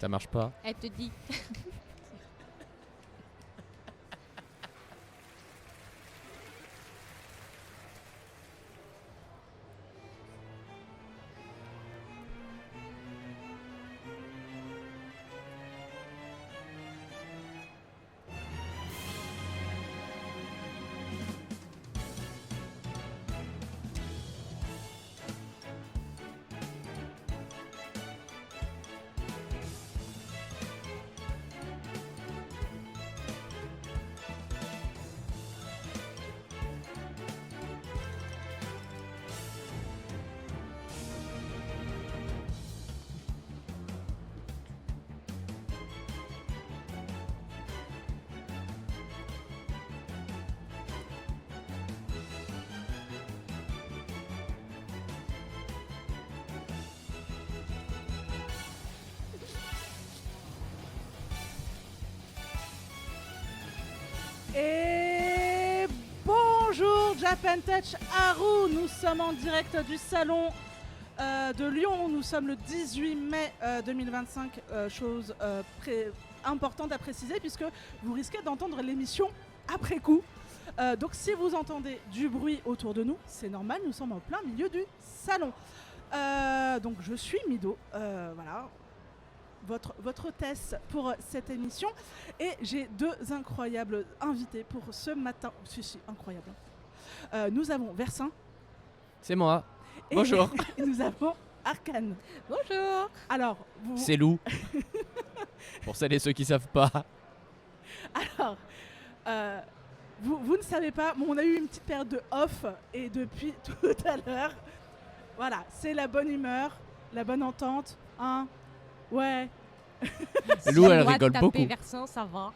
Ça marche pas. Elle te dit. Et bonjour Japan Touch Haru, nous sommes en direct du salon de Lyon, nous sommes le 18 mai 2025, chose importante à préciser puisque vous risquez d'entendre l'émission après coup. Donc si vous entendez du bruit autour de nous, c'est normal, nous sommes en plein milieu du salon. Donc je suis Mido, voilà. Votre hôtesse pour cette émission et j'ai deux incroyables invités pour ce matin. Si, incroyable. Nous avons Versin. C'est moi. Et Bonjour. et nous avons Arcane. Bonjour. Alors, C'est Lou. Pour celles et ceux qui savent pas. Alors, vous ne savez pas, mais on a eu une petite période de off et depuis tout à l'heure, voilà, c'est la bonne humeur, la bonne entente, hein. Ouais. Lou, elle Si on rigole doit beaucoup. taper Versant, ça va.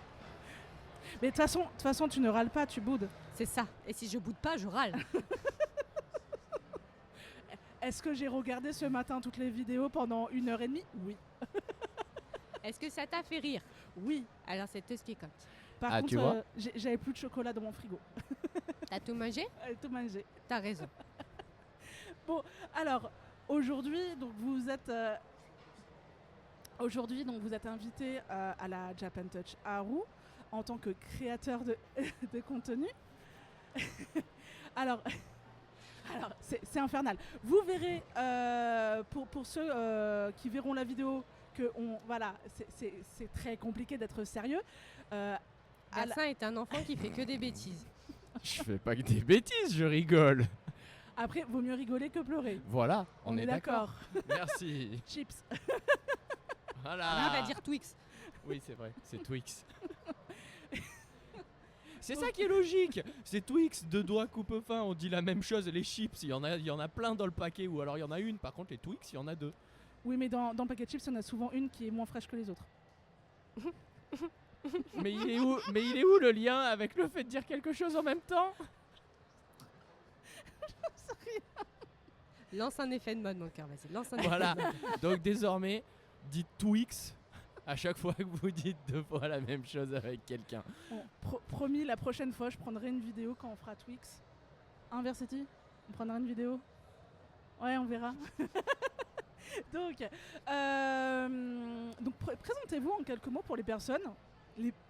Mais de toute façon, tu ne râles pas, tu boudes. C'est ça. Et si je boude pas, je râle. Est-ce que j'ai regardé ce matin toutes les vidéos pendant 1h30 ? Oui. Est-ce que ça t'a fait rire? Oui. Alors c'est tout ce qui compte. Par Ah, contre, tu vois j'avais plus de chocolat dans mon frigo. T'as tout mangé? J'avais tout mangé. T'as raison. Bon, alors, aujourd'hui, donc vous êtes invité à la Japan Touch Haru en tant que créateur de contenu. alors c'est infernal. Vous verrez, pour ceux qui verront la vidéo, que c'est très compliqué d'être sérieux. Versant est un enfant qui fait que des bêtises. Je fais pas que des bêtises, je rigole. Après, vaut mieux rigoler que pleurer. Voilà, on est d'accord. d'accord. Merci. Chips. Voilà. Lui, il va dire Twix. Oui, c'est vrai, c'est Twix. C'est ça qui est logique. C'est Twix, deux doigts coupe-fin, on dit la même chose. Les chips, il y en a plein dans le paquet, ou alors il y en a une. Par contre, les Twix, il y en a deux. Oui, mais dans le paquet de chips, il y en a souvent une qui est moins fraîche que les autres. Mais il est où le lien avec le fait de dire quelque chose en même temps? Lance un effet de mode, mon cœur. Vas-y, lance un effet Voilà. de mode. Donc désormais, dites Twix à chaque fois que vous dites deux fois la même chose avec quelqu'un. Bon, promis, la prochaine fois, je prendrai une vidéo quand on fera Twix. Hein, Versity ? On prendra une vidéo ? Ouais, on verra. Donc présentez-vous en quelques mots pour les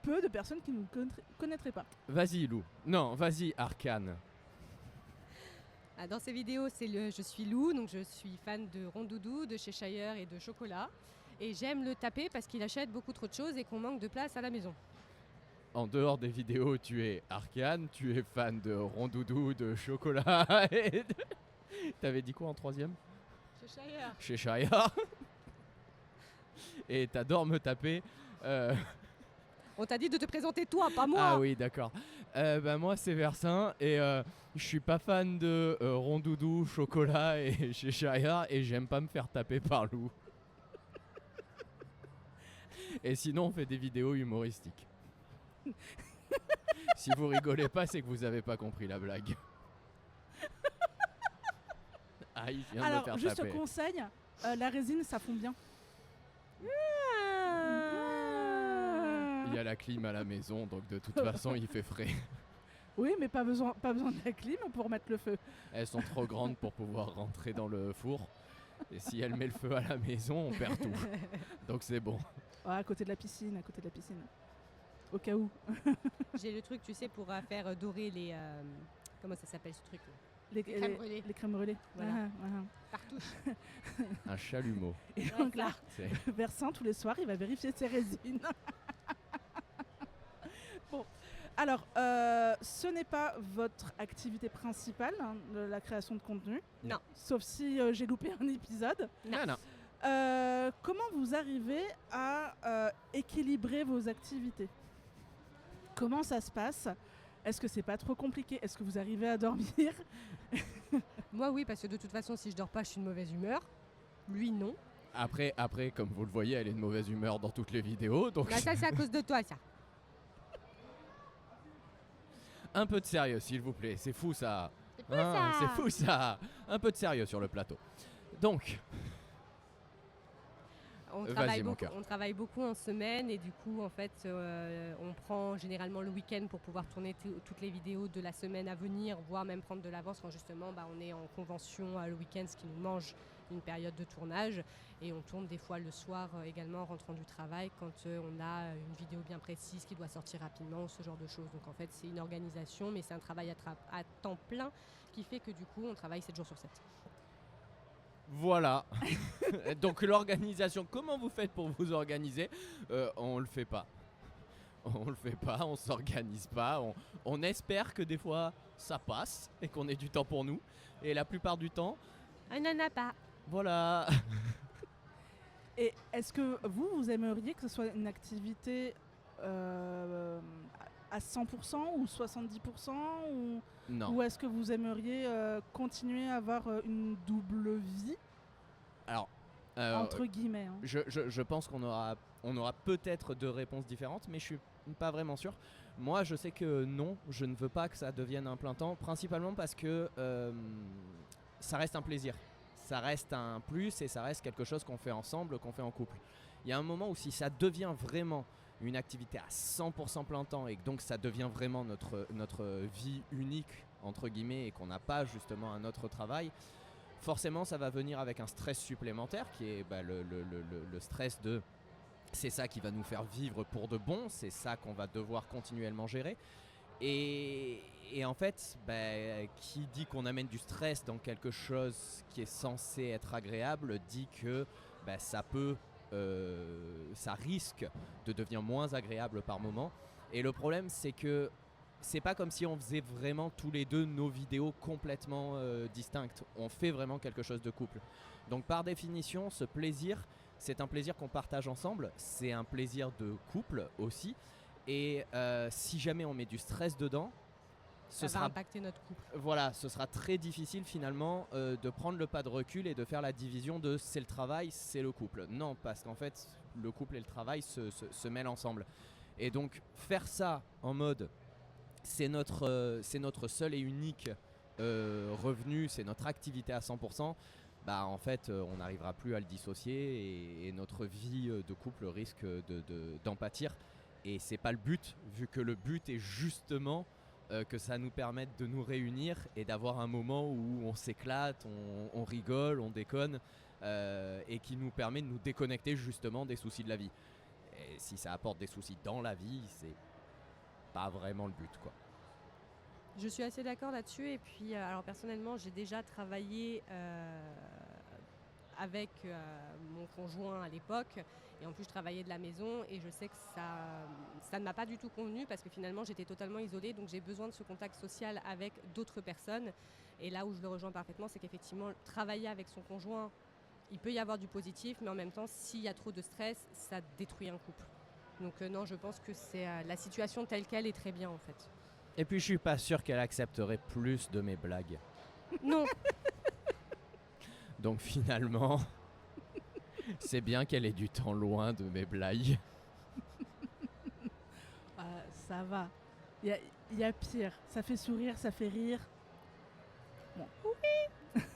peu de personnes qui ne vous connaîtraient pas. Vas-y Lou. Non, vas-y Arcane. Ah, dans ces vidéos, je suis Lou, donc je suis fan de Rondoudou, de Cheshire et de chocolat. Et j'aime le taper parce qu'il achète beaucoup trop de choses et qu'on manque de place à la maison. En dehors des vidéos, tu es Arcane, tu es fan de Rondoudou, de chocolat et de... T'avais dit quoi en troisième? Cheshire. Cheshire. Et t'adores me taper. On t'a dit de te présenter toi, pas moi. Ah oui, d'accord. Moi, c'est Versin et je suis pas fan de Rondoudou, chocolat et Cheshire et j'aime pas me faire taper par Lou. Et sinon, on fait des vidéos humoristiques. Si vous rigolez pas, c'est que vous avez pas compris la blague. Ah, il vient de me Alors, faire juste taper. conseil, la résine, ça fond bien. Il y a la clim à la maison, donc de toute façon, il fait frais. Oui, mais pas besoin de la clim pour mettre le feu. Elles sont trop grandes pour pouvoir rentrer dans le four. Et si elle met le feu à la maison, on perd tout. Donc c'est bon. À côté de la piscine, Au cas où. J'ai le truc, tu sais, pour faire dorer les... comment ça s'appelle ce truc là Les crèmes brûlées. Les crèmes brûlées. Voilà. Ah. Cartouche. Un chalumeau. Et Ouais, donc ça. là, C'est- Versant, tous les soirs, il va vérifier ses résines. Bon, alors, ce n'est pas votre activité principale, hein, la création de contenu. Non. Sauf si j'ai loupé un épisode. Non. Comment vous arrivez à équilibrer vos activités? Comment ça se passe? Est-ce que c'est pas trop compliqué? Est-ce que vous arrivez à dormir? Moi, oui, parce que de toute façon, si je dors pas, je suis de mauvaise humeur. Lui, non. Après, comme vous le voyez, elle est de mauvaise humeur dans toutes les vidéos, donc Bah, ça, c'est à cause de toi, ça. un peu de sérieux, s'il vous plaît. C'est fou ça. C'est pas ça. C'est fou ça. Un peu de sérieux sur le plateau. Donc, Vas-y, mon cœur. On travaille beaucoup en semaine et du coup, en fait, on prend généralement le week-end pour pouvoir tourner toutes les vidéos de la semaine à venir, voire même prendre de l'avance quand justement on est en convention le week-end, ce qui nous mange une période de tournage. Et on tourne des fois le soir également en rentrant du travail quand on a une vidéo bien précise qui doit sortir rapidement, ce genre de choses. Donc en fait, c'est une organisation, mais c'est un travail à temps plein qui fait que du coup, on travaille 7 jours sur 7. voilà. Donc l'organisation, comment vous faites pour vous organiser? On le fait pas. On s'organise pas. On espère que des fois ça passe et qu'on ait du temps pour nous. Et la plupart du temps, On n'en a pas. voilà. Et est-ce que vous aimeriez que ce soit une activité à 100% ou 70% Non. ou est-ce que vous aimeriez continuer à avoir une double vie, Alors, entre guillemets, hein. je pense qu'on aura peut-être deux réponses différentes, mais je suis pas vraiment sûr. Moi, je sais que non, je ne veux pas que ça devienne un plein temps, principalement parce que ça reste un plaisir. Ça reste un plus et ça reste quelque chose qu'on fait ensemble, qu'on fait en couple. Il y a un moment où si ça devient vraiment une activité à 100% plein temps et que donc ça devient vraiment notre vie unique, entre guillemets, et qu'on n'a pas justement un autre travail, forcément ça va venir avec un stress supplémentaire qui est le stress de... C'est ça qui va nous faire vivre pour de bon, c'est ça qu'on va devoir continuellement gérer. Et en fait, qui dit qu'on amène du stress dans quelque chose qui est censé être agréable, dit que ça risque de devenir moins agréable par moment. Et le problème, c'est que c'est pas comme si on faisait vraiment tous les deux nos vidéos complètement distinctes. On fait vraiment quelque chose de couple. Donc par définition, ce plaisir, c'est un plaisir qu'on partage ensemble. C'est un plaisir de couple aussi. Et si jamais on met du stress dedans, Ça va impacter notre couple. voilà, ce sera très difficile finalement de prendre le pas de recul et de faire la division de c'est le travail, c'est le couple. Non, parce qu'en fait, le couple et le travail se mêlent ensemble. Et donc, faire ça en mode c'est notre seul et unique revenu, c'est notre activité à 100%, en fait, on n'arrivera plus à le dissocier et notre vie de couple risque d'en pâtir. Et c'est pas le but, vu que le but est justement que ça nous permette de nous réunir et d'avoir un moment où on s'éclate, on rigole, on déconne, et qui nous permet de nous déconnecter justement des soucis de la vie. Et si ça apporte des soucis dans la vie, c'est pas vraiment le but, quoi. Je suis assez d'accord là-dessus. Et puis, alors personnellement, j'ai déjà travaillé avec mon conjoint à l'époque. Et en plus, je travaillais de la maison et je sais que ça ne m'a pas du tout convenu parce que finalement, j'étais totalement isolée. Donc, j'ai besoin de ce contact social avec d'autres personnes. Et là où je le rejoins parfaitement, c'est qu'effectivement, travailler avec son conjoint, il peut y avoir du positif, mais en même temps, s'il y a trop de stress, ça détruit un couple. Donc non, je pense que c'est la situation telle qu'elle est très bien en fait. Et puis je suis pas sûr qu'elle accepterait plus de mes blagues. Non, Donc finalement, c'est bien qu'elle ait du temps loin de mes blagues. Ça va. Il y a pire. Ça fait sourire, ça fait rire.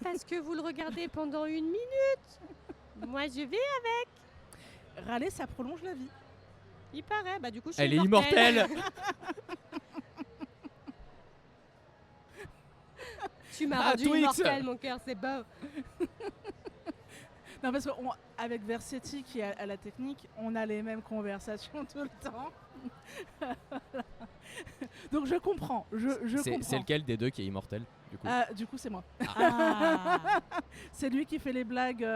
parce que vous le regardez pendant 1 minute. Moi, je vais. Râler, ça prolonge la vie. Il paraît. Bah du coup, je suis Elle est immortelle. Tu m'as Ah, rendu Twix. immortelle, mon cœur, c'est beau. Non, parce qu'avec Versetti qui est à la technique, on a les mêmes conversations tout le temps. Voilà. Donc je comprends, je comprends. C'est lequel des deux qui est immortel du coup? Du coup, c'est moi. Ah. C'est lui qui fait les blagues.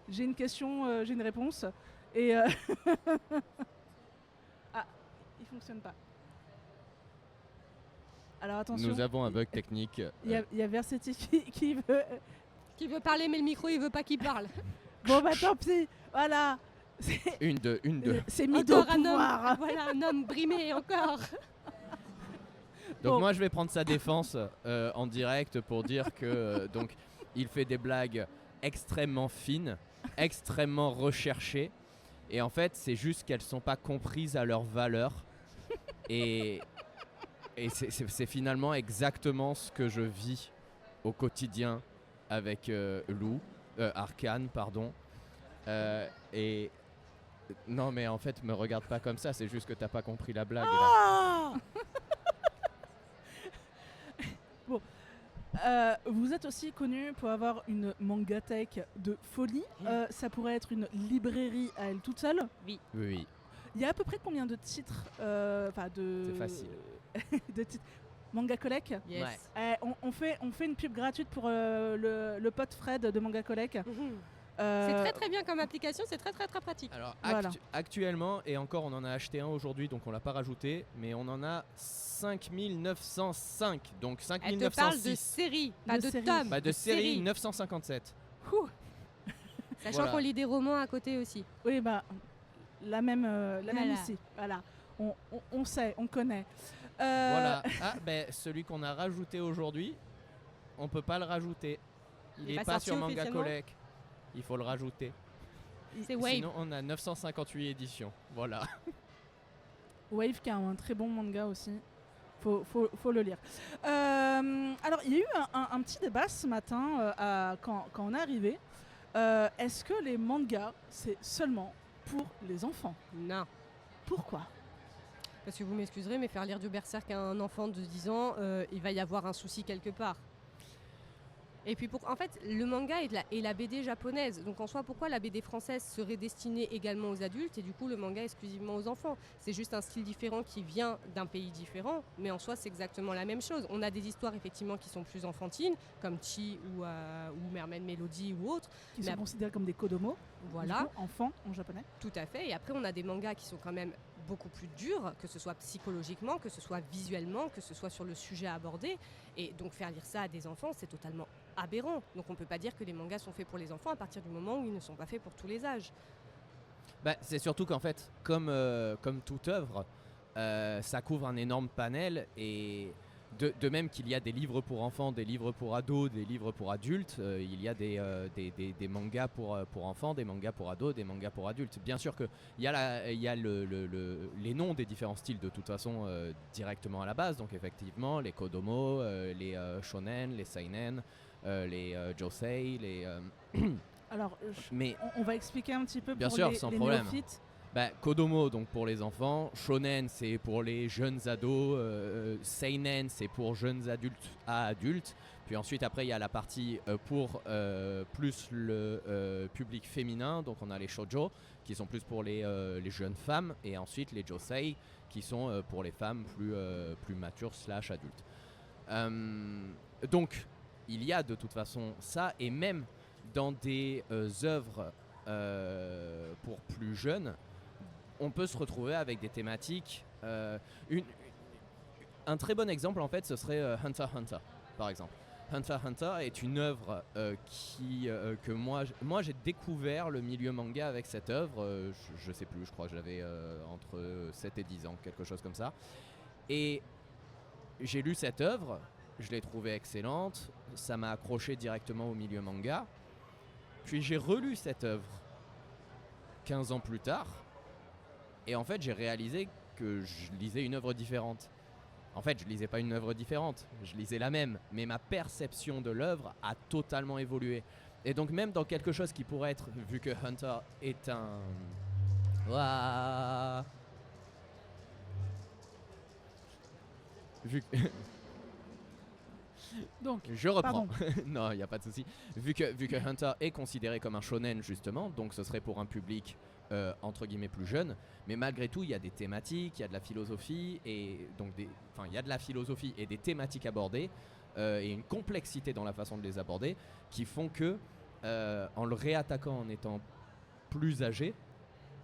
J'ai une question, j'ai une réponse. Et ah, il fonctionne pas. Alors attention. Nous avons un bug technique. Il y a Versetti qui veut. Qui veut parler, mais le micro, il veut pas qu'il parle. Bon bah tant pis. Voilà. Une, deux. C'est Mido Encore un pouvoir. homme, voilà, un homme brimé encore. Donc Bon. moi je vais prendre sa défense en direct pour dire que donc il fait des blagues extrêmement fines, extrêmement recherchées, et en fait c'est juste qu'elles sont pas comprises à leur valeur, et c'est finalement exactement ce que je vis au quotidien avec Arcane, pardon. Et non mais en fait me regarde pas comme ça, c'est juste que t'as pas compris la blague. Là. Ah Bon. Vous êtes aussi connu pour avoir une mangathèque de folie. Ça pourrait être une librairie à elle toute seule. Oui. Il y a à peu près combien de titres de... C'est facile. de titres. Manga Collect. Yes. On fait une pub gratuite pour le pote Fred de Manga Collect. C'est très très bien comme application, c'est très très très pratique. Alors Voilà. actuellement, et encore on en a acheté un aujourd'hui donc on l'a pas rajouté, mais on en a 5905, donc Elle te parle de 5906. séries, pas De de séries. tomes. Bah, de série 957. Ouh. Sachant Voilà. qu'on lit des romans à côté aussi. Oui, bah, la même Voilà. ici. Voilà. On sait, on connaît. Voilà. Ah ben celui qu'on a rajouté aujourd'hui, on peut pas le rajouter. Il Il est est pas pas sorti sur Manga officiellement Collect. Il faut le rajouter. C'est Wave. Sinon on a 958 éditions. Voilà. Wave qui a un très bon manga aussi. Faut le lire. Alors, il y a eu un petit débat ce matin quand on est arrivé. Est-ce que les mangas, c'est seulement pour les enfants? Non. Pourquoi? Parce que vous m'excuserez, mais faire lire du Berserk à un enfant de 10 ans, il va y avoir un souci quelque part. Et puis, en fait, le manga est la BD japonaise. Donc, en soi, pourquoi la BD française serait destinée également aux adultes et du coup, le manga exclusivement aux enfants? C'est juste un style différent qui vient d'un pays différent, mais en soi, c'est exactement la même chose. On a des histoires, effectivement, qui sont plus enfantines, comme Chi ou Mermaid Melody ou autres. Qui Mais sont considérés comme des kodomo, Voilà. du coup, enfants en japonais. Tout à fait. Et après, on a des mangas qui sont quand même beaucoup plus durs, que ce soit psychologiquement, que ce soit visuellement, que ce soit sur le sujet abordé. Et donc, faire lire ça à des enfants, c'est totalement aberrant. Donc, on ne peut pas dire que les mangas sont faits pour les enfants à partir du moment où ils ne sont pas faits pour tous les âges. Bah, c'est surtout qu'en fait, comme toute œuvre, ça couvre un énorme panel, et de même qu'il y a des livres pour enfants, des livres pour ados, des livres pour adultes, il y a des mangas pour enfants, des mangas pour ados, des mangas pour adultes. Bien sûr qu'il y a les noms des différents styles de toute façon directement à la base, donc effectivement les kodomo, les shonen, les seinen, les josei, les... Alors, Mais on va expliquer un petit peu Bien pour sûr, les sans les problème. néophytes. bah, kodomo donc pour les enfants, shonen c'est pour les jeunes ados, seinen c'est pour jeunes adultes à adultes, puis ensuite après il y a la partie pour plus le public féminin, donc on a les shoujo qui sont plus pour les jeunes femmes, et ensuite les josei qui sont pour les femmes plus matures / adultes. Donc il y a de toute façon ça, et même dans des œuvres pour plus jeunes, on peut se retrouver avec des thématiques. Un très bon exemple en fait, ce serait Hunter x Hunter, par exemple. Hunter x Hunter est une œuvre que moi j'ai découvert le milieu manga avec cette œuvre. Je sais plus, je crois que j'avais entre 7 et 10 ans, quelque chose comme ça. Et j'ai lu cette œuvre, je l'ai trouvée excellente, ça m'a accroché directement au milieu manga. Puis j'ai relu cette œuvre 15 ans plus tard, et en fait j'ai réalisé que je lisais une œuvre différente. En fait, je lisais pas une œuvre différente, je lisais la même, mais ma perception de l'œuvre a totalement évolué. Et donc même dans quelque chose qui pourrait être, vu que Hunter est un... Ouah. Donc, Je reprends. pardon. Non, il n'y a pas de souci. Vu que Hunter est considéré comme un shonen justement, donc ce serait pour un public entre guillemets plus jeune, mais malgré tout il y a des thématiques, il y a de la philosophie et donc il y a de la philosophie et des thématiques abordées et une complexité dans la façon de les aborder qui font que en le réattaquant en étant plus âgé,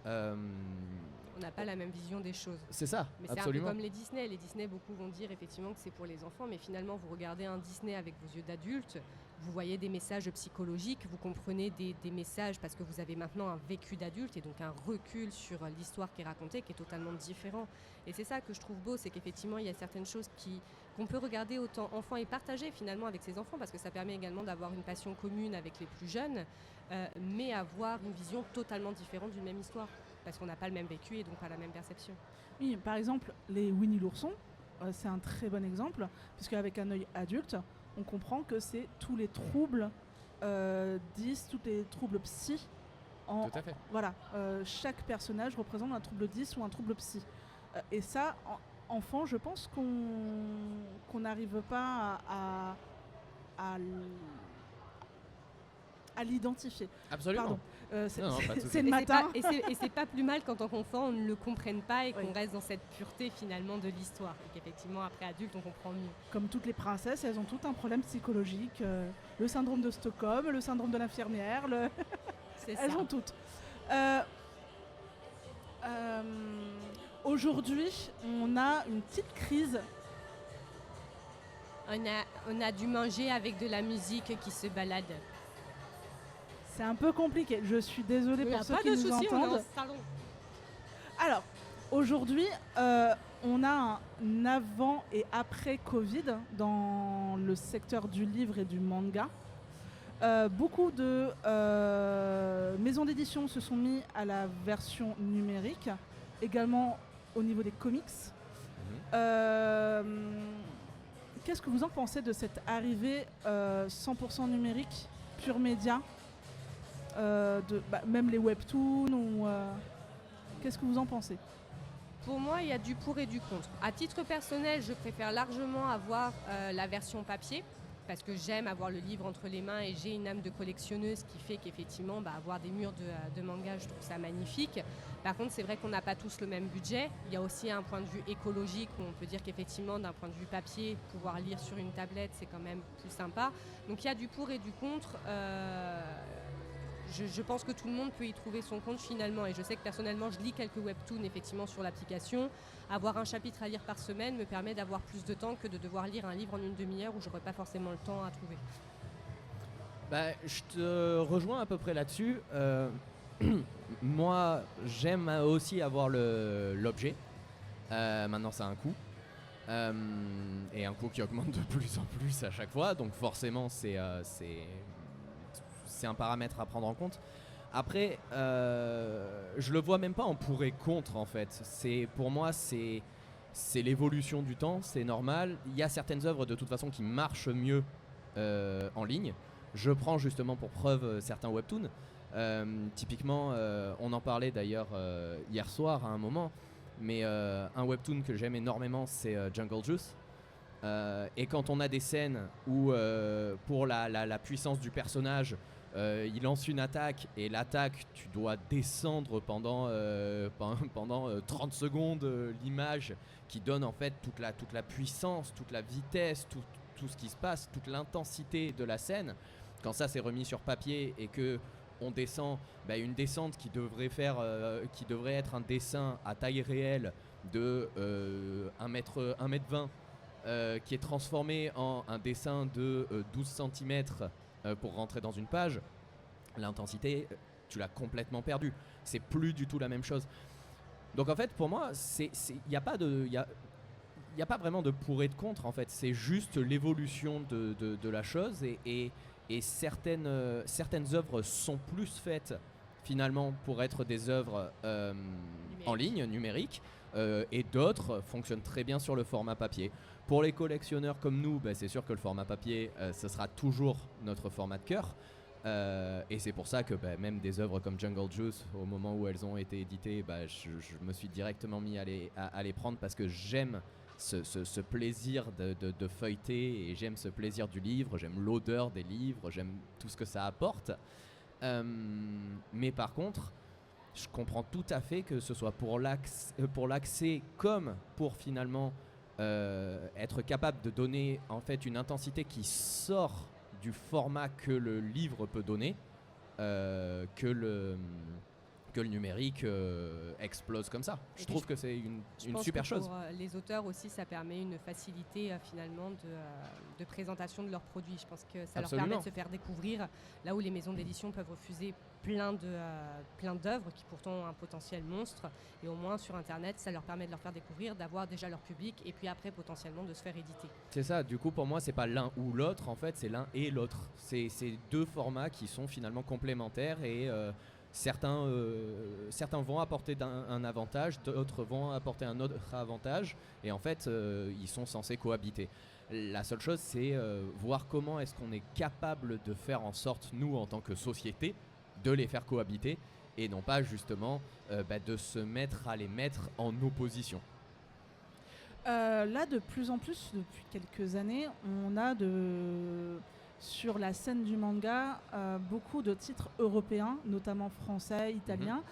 On n'a pas la même vision des choses. c'est ça, Mais c'est un peu absolument. comme les Disney. Les Disney, beaucoup vont dire effectivement que c'est pour les enfants, mais finalement, vous regardez un Disney avec vos yeux d'adulte, vous voyez des messages psychologiques, vous comprenez des messages parce que vous avez maintenant un vécu d'adulte et donc un recul sur l'histoire qui est racontée qui est totalement différent. Et c'est ça que je trouve beau, c'est qu'effectivement, il y a certaines choses qu'on peut regarder autant enfant et partager finalement avec ses enfants parce que ça permet également d'avoir une passion commune avec les plus jeunes, mais avoir une vision totalement différente d'une même histoire. Parce qu'on n'a pas le même vécu et donc pas la même perception. Oui, par exemple, les Winnie l'ourson, c'est un très bon exemple, puisque avec un œil adulte, on comprend que c'est tous les troubles 10, tous les troubles psy. Tout à fait. Voilà, chaque personnage représente un trouble 10 ou un trouble psy. Et ça, enfant, je pense qu'on n'arrive pas à l'identifier. Absolument. Pardon. Non, pas de souci. C'est le Et matin. et c'est pas plus mal qu'en tant qu'enfant on ne le comprenne pas et qu'on Oui. reste dans cette pureté finalement de l'histoire. Et qu'effectivement après adulte on comprend mieux. Comme toutes les princesses, elles ont toutes un problème psychologique. Le syndrome de Stockholm, le syndrome de l'infirmière, C'est elles ça. ont toutes. Aujourd'hui, on a une petite crise. On a dû manger avec de la musique qui se balade. C'est un peu compliqué. Je suis désolée pour ceux qui nous entendent. salon. Alors, aujourd'hui, on a un avant et après Covid dans le secteur du livre et du manga. Beaucoup de maisons d'édition se sont mis à la version numérique, également au niveau des comics. Qu'est-ce que vous en pensez de cette arrivée 100% numérique, pure média, même les webtoons ou, qu'est-ce que vous en pensez? Pour moi, il y a du pour et du contre. À titre personnel, je préfère largement avoir la version papier parce que j'aime avoir le livre entre les mains et j'ai une âme de collectionneuse qui fait qu'effectivement, avoir des murs de manga, je trouve ça magnifique. Par contre, c'est vrai qu'on n'a pas tous le même budget. Il y a aussi un point de vue écologique où on peut dire qu'effectivement, d'un point de vue papier, pouvoir lire sur une tablette, c'est quand même plus sympa. Donc il y a du pour et du contre. Je pense que tout le monde peut y trouver son compte finalement et je sais que personnellement je lis quelques webtoons effectivement sur l'application. Avoir un chapitre à lire par semaine me permet d'avoir plus de temps que de devoir lire un livre en une demi-heure où j'aurais pas forcément le temps à trouver. Je te rejoins à peu près là-dessus. Moi, j'aime aussi avoir l'objet. Maintenant, ça a un coût. Et un coût qui augmente de plus en plus à chaque fois. Donc forcément, c'est un paramètre à prendre en compte. Après, je le vois même pas en pour et contre en fait. Pour moi, c'est l'évolution du temps, c'est normal. Il y a certaines œuvres de toute façon qui marchent mieux en ligne. Je prends justement pour preuve certains webtoons. Typiquement, on en parlait d'ailleurs hier soir à un moment, mais un webtoon que j'aime énormément, c'est Jungle Juice. Et quand on a des scènes où, pour la puissance du personnage, il lance une attaque et l'attaque, tu dois descendre pendant 30 secondes l'image qui donne en fait toute la puissance, toute la vitesse, tout ce qui se passe, toute l'intensité de la scène. Quand ça c'est remis sur papier et que on descend, une descente qui devrait être un dessin à taille réelle de 1m20 qui est transformé en un dessin de 12 cm pour rentrer dans une page, l'intensité, tu l'as complètement perdue. C'est plus du tout la même chose. Donc en fait, pour moi, il n'y a pas vraiment de pour et de contre. En fait, c'est juste l'évolution de la chose et certaines œuvres sont plus faites finalement pour être des œuvres en ligne, numériques, et d'autres fonctionnent très bien sur le format papier. Pour les collectionneurs comme nous, c'est sûr que le format papier, ce sera toujours notre format de cœur. Et c'est pour ça que même des œuvres comme Jungle Juice, au moment où elles ont été éditées, je me suis directement mis à les prendre parce que j'aime ce plaisir de feuilleter, et j'aime ce plaisir du livre, j'aime l'odeur des livres, j'aime tout ce que ça apporte. Mais par contre, je comprends tout à fait que ce soit pour l'accès comme pour finalement être capable de donner en fait une intensité qui sort du format que le livre peut donner, que le numérique explose comme ça. Je trouve que c'est une super chose. Pour les auteurs aussi, ça permet une facilité finalement de présentation de leurs produits. Je pense que ça Absolument. leur permet de se faire découvrir là où les maisons d'édition peuvent refuser plein d'œuvres qui pourtant ont un potentiel monstre. Et au moins sur Internet, ça leur permet de leur faire découvrir, d'avoir déjà leur public et puis après potentiellement de se faire éditer. C'est ça, du coup pour moi c'est pas l'un ou l'autre, en fait c'est l'un et l'autre. C'est deux formats qui sont finalement complémentaires et certains vont apporter un avantage, d'autres vont apporter un autre avantage et en fait ils sont censés cohabiter. La seule chose c'est voir comment est-ce qu'on est capable de faire en sorte, nous en tant que société, de les faire cohabiter et non pas justement de se mettre à les mettre en opposition. Là, de plus en plus, depuis quelques années, on a sur la scène du manga beaucoup de titres européens, notamment français, italiens.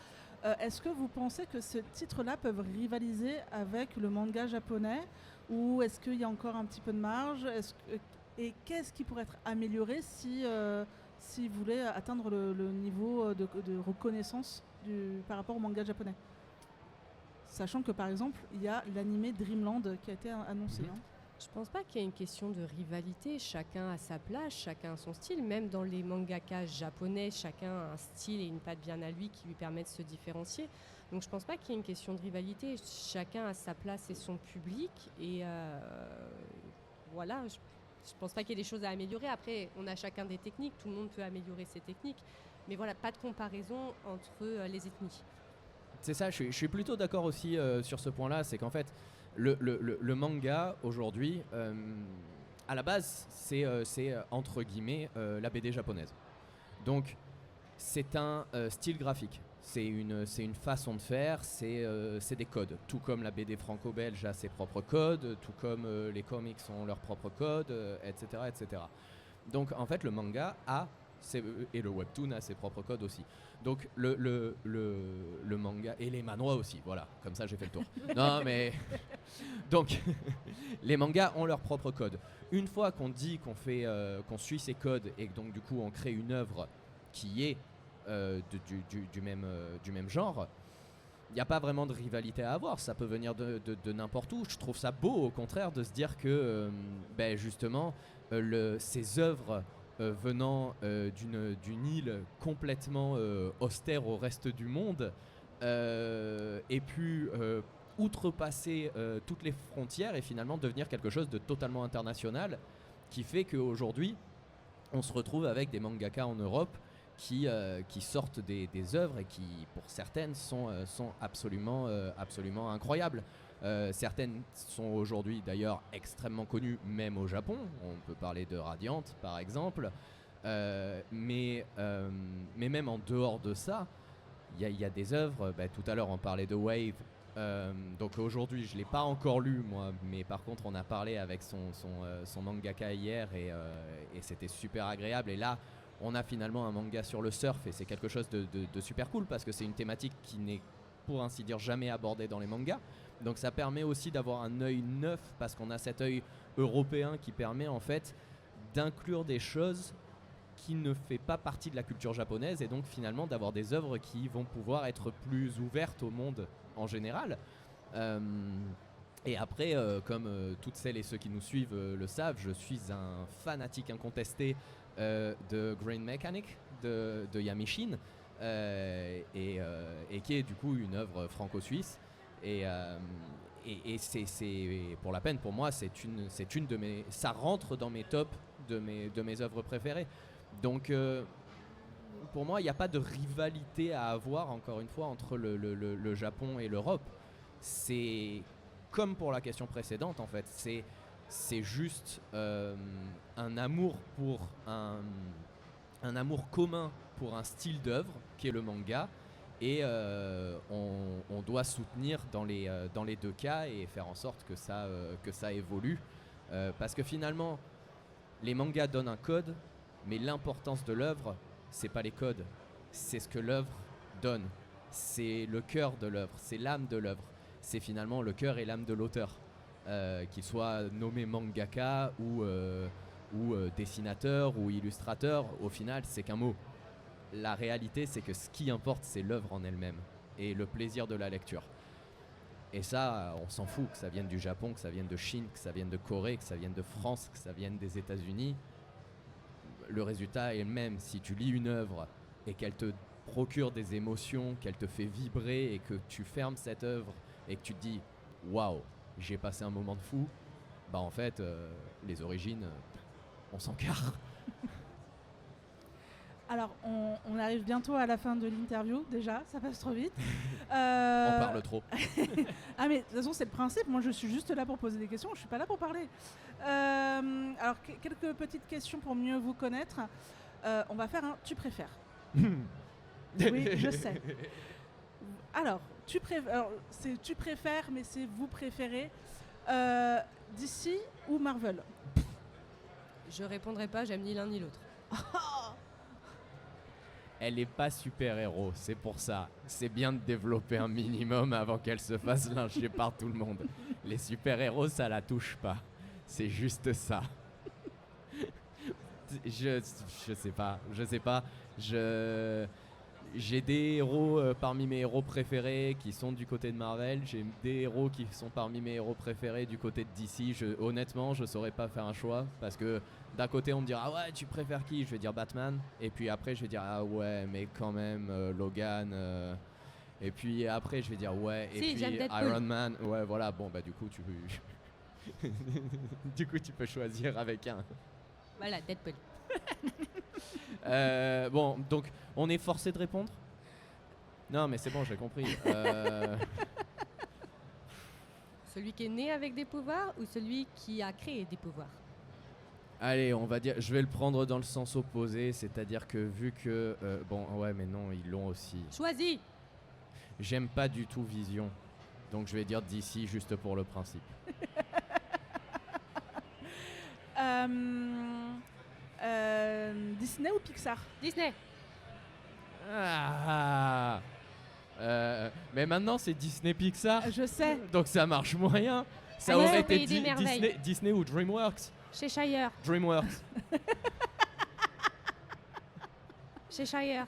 Est-ce que vous pensez que ces titres-là peuvent rivaliser avec le manga japonais ou est-ce qu'il y a encore un petit peu de marge? Et qu'est-ce qui pourrait être amélioré si vous voulez atteindre le niveau de reconnaissance par rapport au manga japonais? Sachant que par exemple, il y a l'animé Dreamland qui a été annoncé. Je pense pas qu'il y ait une question de rivalité. Chacun a sa place, chacun a son style. Même dans les mangakas japonais, chacun a un style et une patte bien à lui qui lui permet de se différencier. Donc je pense pas qu'il y ait une question de rivalité. Chacun a sa place et son public. Et voilà, je pense pas qu'il y ait des choses à améliorer. Après, on a chacun des techniques. Tout le monde peut améliorer ses techniques. Mais voilà, pas de comparaison entre les ethnies. C'est ça, je suis plutôt d'accord aussi sur ce point-là, c'est qu'en fait, le manga, aujourd'hui, à la base, c'est entre guillemets la BD japonaise. Donc, c'est un style graphique, c'est une façon de faire, c'est des codes. Tout comme la BD franco-belge a ses propres codes, tout comme les comics ont leurs propres codes, etc., etc. Donc, en fait, le manga et le webtoon a ses propres codes aussi. Donc le manga et les manhwa aussi, voilà, comme ça j'ai fait le tour. Non mais donc les mangas ont leur propre code. Une fois qu'on dit qu'on suit ces codes et que donc du coup on crée une œuvre qui est du même genre, il n'y a pas vraiment de rivalité à avoir. Ça peut venir de n'importe où. Je trouve ça beau au contraire de se dire que justement ces œuvres venant d'une île complètement austère au reste du monde et puis outrepasser toutes les frontières et finalement devenir quelque chose de totalement international qui fait qu'aujourd'hui on se retrouve avec des mangakas en Europe qui sortent des œuvres et qui pour certaines sont absolument incroyables. Certaines sont aujourd'hui d'ailleurs extrêmement connues même au Japon, on peut parler de Radiant par exemple, mais même en dehors de ça, il y a des œuvres, tout à l'heure on parlait de Wave, donc aujourd'hui je ne l'ai pas encore lu moi, mais par contre on a parlé avec son mangaka hier et c'était super agréable et là on a finalement un manga sur le surf et c'est quelque chose de super cool parce que c'est une thématique qui n'est pour ainsi dire jamais abordée dans les mangas. Donc ça permet aussi d'avoir un œil neuf parce qu'on a cet œil européen qui permet en fait d'inclure des choses qui ne fait pas partie de la culture japonaise et donc finalement d'avoir des œuvres qui vont pouvoir être plus ouvertes au monde en général. Et après, comme toutes celles et ceux qui nous suivent le savent, je suis un fanatique incontesté de Grain Mechanic de Yamishin et qui est du coup une œuvre franco-suisse. Et c'est pour la peine pour moi, c'est une de mes, ça rentre dans mes tops de mes œuvres préférées. Donc pour moi, il n'y a pas de rivalité à avoir encore une fois entre le Japon et l'Europe. C'est comme pour la question précédente en fait, c'est juste un amour pour un amour commun pour un style d'œuvre qui est le manga Et on doit soutenir dans les deux cas et faire en sorte que ça évolue. Parce que finalement, les mangas donnent un code, mais l'importance de l'œuvre, c'est pas les codes, c'est ce que l'œuvre donne. C'est le cœur de l'œuvre, c'est l'âme de l'œuvre. C'est finalement le cœur et l'âme de l'auteur. Qu'il soit nommé mangaka ou dessinateur ou illustrateur, au final, c'est qu'un mot. La réalité, c'est que ce qui importe, c'est l'œuvre en elle-même et le plaisir de la lecture. Et ça, on s'en fout, que ça vienne du Japon, que ça vienne de Chine, que ça vienne de Corée, que ça vienne de France, que ça vienne des États-Unis. Le résultat est le même. Si tu lis une œuvre et qu'elle te procure des émotions, qu'elle te fait vibrer et que tu fermes cette œuvre et que tu te dis « Waouh, j'ai passé un moment de fou », bah en fait, les origines, on s'en carre. Alors, on arrive bientôt à la fin de l'interview, déjà, ça passe trop vite. On parle trop. Ah mais de toute façon, c'est le principe, moi je suis juste là pour poser des questions, je suis pas là pour parler. Alors, quelques petites questions pour mieux vous connaître. On va faire un « tu préfères ». Oui, je sais. Alors, c'est « tu préfères », mais c'est « vous préférez ». DC ou Marvel? Je répondrai pas, j'aime ni l'un ni l'autre. Elle n'est pas super-héros, c'est pour ça. C'est bien de développer un minimum avant qu'elle se fasse lyncher par tout le monde. Les super-héros, ça la touche pas. C'est juste ça. Je sais pas. J'ai des héros parmi mes héros préférés qui sont du côté de Marvel. J'ai des héros qui sont parmi mes héros préférés du côté de DC. Honnêtement, je saurais pas faire un choix parce que d'un côté on me dira ah ouais tu préfères qui, je vais dire Batman, et puis après je vais dire ah ouais mais quand même Logan, et puis après je vais dire ouais et si, puis Iron Man, ouais voilà, bon bah du coup tu peux choisir avec un. Voilà, Deadpool. Bon donc on est forcé de répondre. Non mais c'est bon, j'ai compris. Celui qui est né avec des pouvoirs ou celui qui a créé des pouvoirs? Allez, on va dire, je vais le prendre dans le sens opposé, c'est-à-dire que vu que... bon, ouais, mais non, ils l'ont aussi. Choisis. J'aime pas du tout Vision, donc je vais dire DC juste pour le principe. Disney ou Pixar? Disney. Ah, mais maintenant c'est Disney Pixar, Je sais. donc ça marche moyen. Ça Allez, aurait au pays été des merveilles. Disney ou DreamWorks. Chez Shire. DreamWorks, Chez Shire.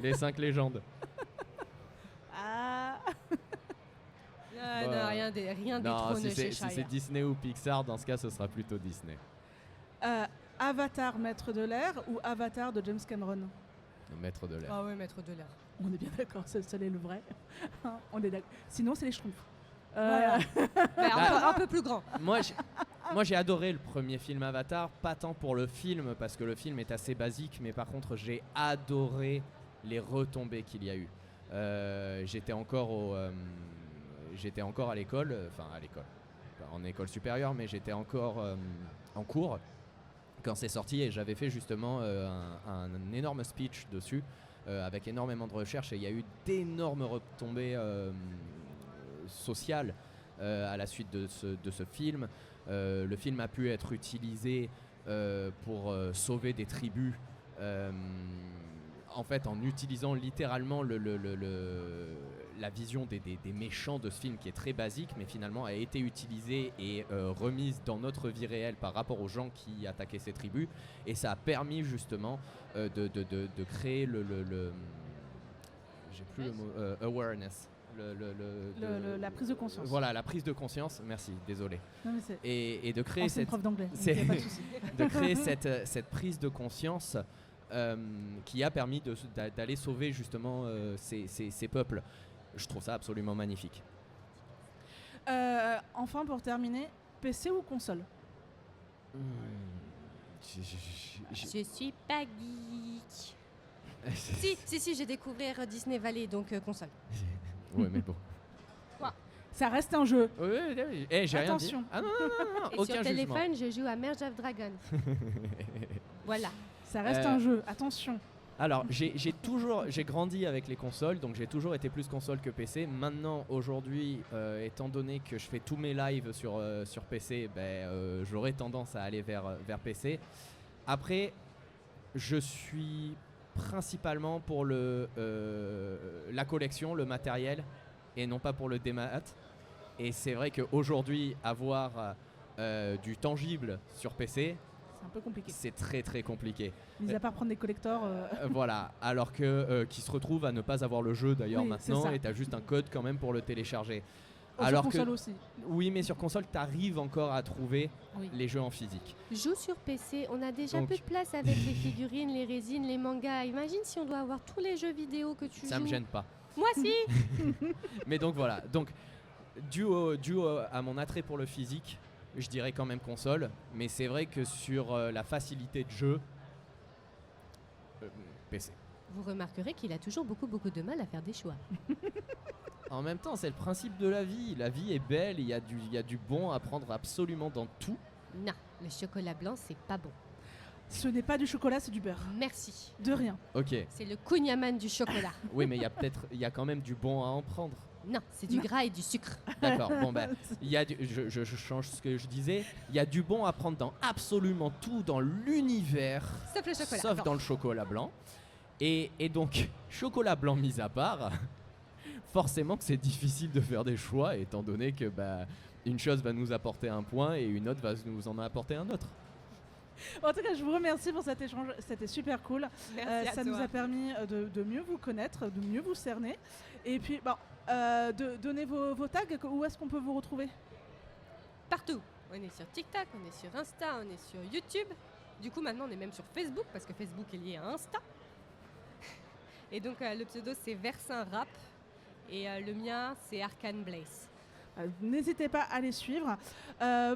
les 5 légendes. Ah. Non, rien Non, détrône si chez c'est Shire. Disney ou Pixar, dans ce cas ce sera plutôt Disney. Avatar, Maître de l'air ou Avatar de James Cameron? Maître de l'air. Ah ouais, Maître de l'air. On est bien d'accord, c'est le vrai. On est d'accord. Sinon, c'est les Schtroumpfs. Voilà. Mais un peu plus grand. Moi j'ai adoré le premier film Avatar, pas tant pour le film parce que le film est assez basique, mais par contre j'ai adoré les retombées qu'il y a eu. J'étais encore à l'école, pas en école supérieure, mais j'étais encore en cours quand c'est sorti et j'avais fait justement un énorme speech dessus avec énormément de recherches et il y a eu d'énormes retombées sociales à la suite de ce film. Le film a pu être utilisé pour sauver des tribus en fait en utilisant littéralement la vision des méchants de ce film qui est très basique mais finalement a été utilisée et remise dans notre vie réelle par rapport aux gens qui attaquaient ces tribus et ça a permis justement de créer j'ai plus le mot awareness. La prise de conscience. Voilà, la prise de conscience, merci, désolé. Non, mais Et de créer cette prof d'anglais, donc c'est- y a pas de souci. de créer cette prise de conscience qui a permis d'aller sauver justement ces peuples. Je trouve ça absolument magnifique. Enfin, pour terminer, PC ou console? Je suis pas geek. Si, j'ai découvert Disney Valley, donc console. Ouais, mais bon. Ça reste un jeu. Oui. J'ai rien dit. Attention. Ah non, Et aucun sur jugement. téléphone, je joue à Merge of Dragon. Voilà. Ça reste un jeu. Attention. Alors, j'ai grandi avec les consoles, donc j'ai toujours été plus console que PC. Maintenant, aujourd'hui, étant donné que je fais tous mes lives sur PC, j'aurais tendance à aller vers PC. Après, je suis principalement pour la collection, le matériel, et non pas pour le démat. Et c'est vrai qu'aujourd'hui, avoir du tangible sur PC, C'est un peu compliqué. c'est très très compliqué. Mis à part prendre des collectors. Voilà, alors que qui se retrouve à ne pas avoir le jeu d'ailleurs Oui, maintenant, c'est ça. et t'as juste un code quand même pour le télécharger. Sur console aussi. Oui, mais sur console, t'arrives encore à trouver Oui. les jeux en physique. Joue sur PC, on a déjà Donc- peu de place avec les figurines, les résines, les mangas. Imagine si on doit avoir tous les jeux vidéo que tu Ça joues. me gêne pas. Moi si. Mais donc voilà, donc dû à mon attrait pour le physique, je dirais quand même console, mais c'est vrai que sur la facilité de jeu, PC. Vous remarquerez qu'il a toujours beaucoup de mal à faire des choix. En même temps, c'est le principe de la vie. La vie est belle, il y a du bon à prendre absolument dans tout. Non, le chocolat blanc c'est pas bon. Ce n'est pas du chocolat, c'est du beurre. Merci. De rien. Ok, C'est le kunyaman du chocolat. oui, mais il y a quand même du bon à en prendre. Non, c'est du gras et du sucre. D'accord, bon je change ce que je disais. Il y a du bon à prendre dans absolument tout dans l'univers, Sauf le chocolat. sauf blanc. dans le chocolat blanc. Et donc, chocolat blanc mis à part, forcément que c'est difficile de faire des choix, étant donné que une chose va nous apporter un point et une autre va nous en apporter un autre. En tout cas, je vous remercie pour cet échange. C'était super cool. Merci à Ça toi. nous a permis de mieux vous connaître, de mieux vous cerner. Et puis, de donner vos tags. Où est-ce qu'on peut vous retrouver? Partout. On est sur TikTok, on est sur Insta, on est sur YouTube. Du coup, maintenant, on est même sur Facebook parce que Facebook est lié à Insta. Et donc, le pseudo, c'est Versin Rap. Et le mien, c'est Arcane Blaze. N'hésitez pas à les suivre.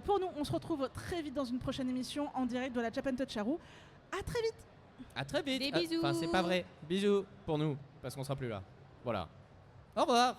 Pour nous, on se retrouve très vite dans une prochaine émission en direct de la Japan Touch Haru. À très vite. À très vite. Des bisous. Enfin, c'est pas vrai. Bisous pour nous, parce qu'on sera plus là. Voilà. Au revoir.